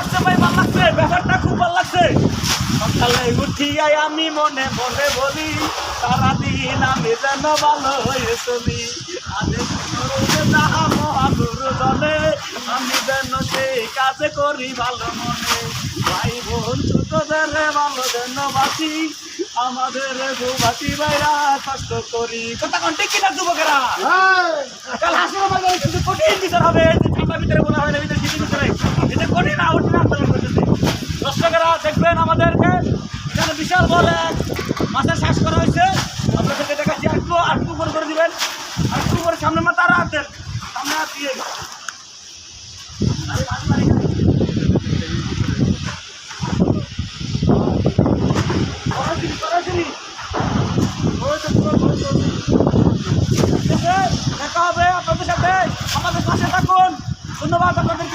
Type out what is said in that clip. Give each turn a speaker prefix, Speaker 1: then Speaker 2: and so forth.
Speaker 1: লাগছে ভাই, ভালো লাগছে, ব্যাপারটা খুব ভালো লাগছে। সকালে উঠিয়াই আমি মনে মনে বলি, সারাদিন আমি যেন ভালো হয়ে চলি। মহাগুরুজনে আমি যেন সেই কাজে করি ভালো মনে। ভাই বোন ছোটদের ভালো যেন বাঁচি, আমাদের যুবতী ভাইরা কষ্ট করি। কথা কন্টে কিনা যুবকেরা, কাল হাসিনা বাজারে কিন্তু কঠিন বিচার হবে। চাপা ভিতরে বলা হয় না, ভিতরে সিটি ভিতরে এটা কঠিন আউটিন আন্দোলন করতেছে। দর্শকেরা দেখবেন আমাদেরকে এখানে বিশাল বড় এক মাছের চাষ করা হয়েছে। আপনাদেরকে দেখাচ্ছি, আটটু করে দিবেন, আটটু করে সামনে মাথা হাত দেন, সামনে হাত দিয়ে দেখা হবে আপনাদের সাথে। আমাদের পাশে থাকুন। ধন্যবাদ আপনাদেরকে।